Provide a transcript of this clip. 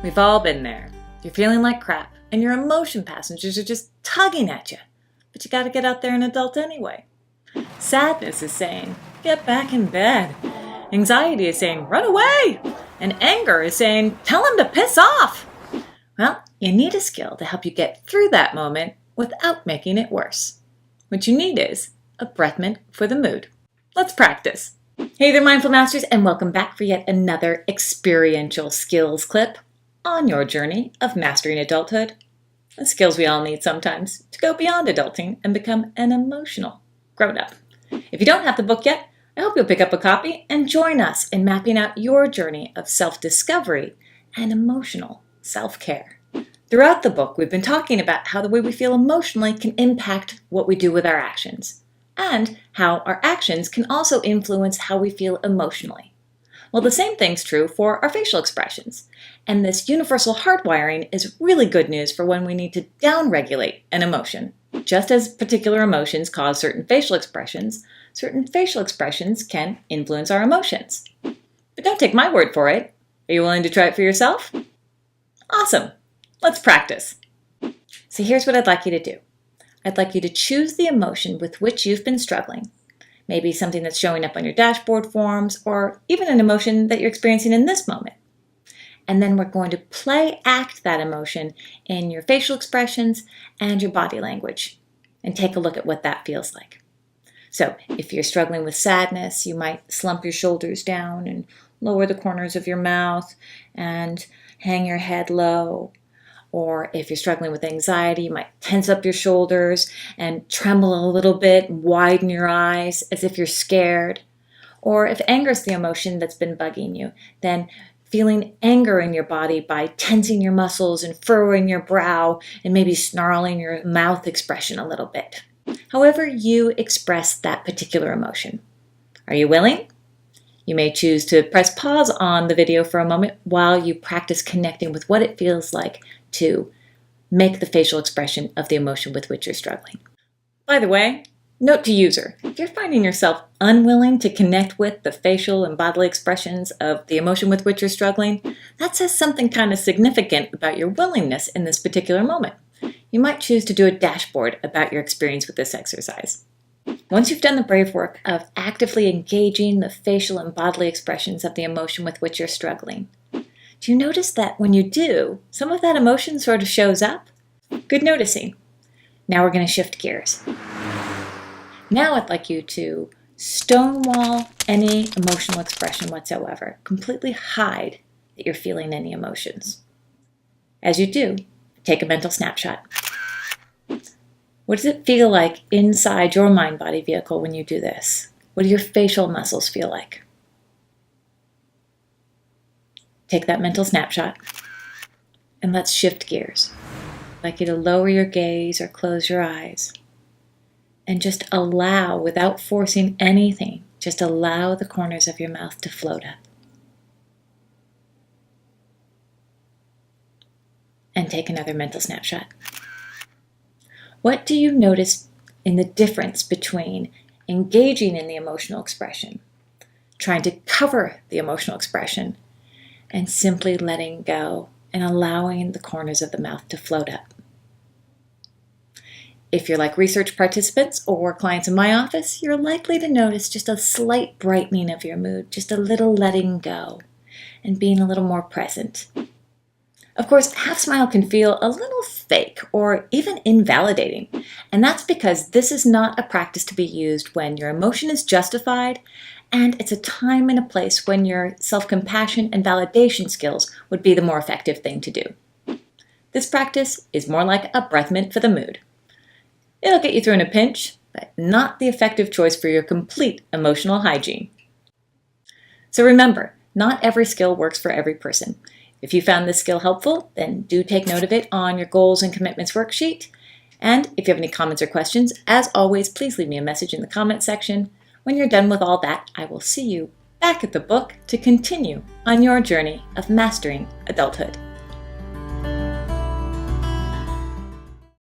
We've all been there. You're feeling like crap, and your emotion passengers are just tugging at you. But you gotta get out there and adult anyway. Sadness is saying, get back in bed. Anxiety is saying, run away. And anger is saying, tell him to piss off. Well, you need a skill to help you get through that moment without making it worse. What you need is a breath mint for the mood. Let's practice. Hey there, Mindful Masters, and welcome back for yet another experiential skills clip on your journey of mastering adulthood. The skills we all need sometimes to go beyond adulting and become an emotional grown-up. If you don't have the book yet, I hope you'll pick up a copy and join us in mapping out your journey of self-discovery and emotional self-care. Throughout the book, we've been talking about how the way we feel emotionally can impact what we do with our actions, and how our actions can also influence how we feel emotionally. Well, the same thing's true for our facial expressions, and this universal hardwiring is really good news for when we need to downregulate an emotion. Just as particular emotions cause certain facial expressions can influence our emotions. But don't take my word for it. Are you willing to try it for yourself? Awesome. Let's practice. So here's what I'd like you to do. I'd like you to choose the emotion with which you've been struggling. Maybe something that's showing up on your dashboard forms, or even an emotion that you're experiencing in this moment. And then we're going to play act that emotion in your facial expressions and your body language, and take a look at what that feels like. So if you're struggling with sadness, you might slump your shoulders down and lower the corners of your mouth and hang your head low. Or if you're struggling with anxiety, you might tense up your shoulders and tremble a little bit, and widen your eyes as if you're scared. Or if anger is the emotion that's been bugging you, then feeling anger in your body by tensing your muscles and furrowing your brow and maybe snarling your mouth expression a little bit. However you express that particular emotion. Are you willing? You may choose to press pause on the video for a moment while you practice connecting with what it feels like to make the facial expression of the emotion with which you're struggling. By the way, note to user, if you're finding yourself unwilling to connect with the facial and bodily expressions of the emotion with which you're struggling, that says something kind of significant about your willingness in this particular moment. You might choose to do a dashboard about your experience with this exercise. Once you've done the brave work of actively engaging the facial and bodily expressions of the emotion with which you're struggling, do you notice that when you do, some of that emotion sort of shows up? Good noticing. Now we're going to shift gears. Now I'd like you to stonewall any emotional expression whatsoever. Completely hide that you're feeling any emotions. As you do, take a mental snapshot. What does it feel like inside your mind-body vehicle when you do this? What do your facial muscles feel like? Take that mental snapshot, and let's shift gears. I'd like you to lower your gaze or close your eyes, and just allow, without forcing anything, just allow the corners of your mouth to float up. And take another mental snapshot. What do you notice in the difference between engaging in the emotional expression, trying to cover the emotional expression, and simply letting go and allowing the corners of the mouth to float up? If you're like research participants or clients in my office, you're likely to notice just a slight brightening of your mood, just a little letting go and being a little more present. Of course, half smile can feel a little fake or even invalidating, and that's because this is not a practice to be used when your emotion is justified, and it's a time and a place when your self-compassion and validation skills would be the more effective thing to do. This practice is more like a breath mint for the mood. It'll get you through in a pinch, but not the effective choice for your complete emotional hygiene. So remember, not every skill works for every person. If you found this skill helpful, then do take note of it on your Goals and Commitments worksheet. And if you have any comments or questions, as always, please leave me a message in the comment section. When you're done with all that, I will see you back at the book to continue on your journey of mastering adulthood.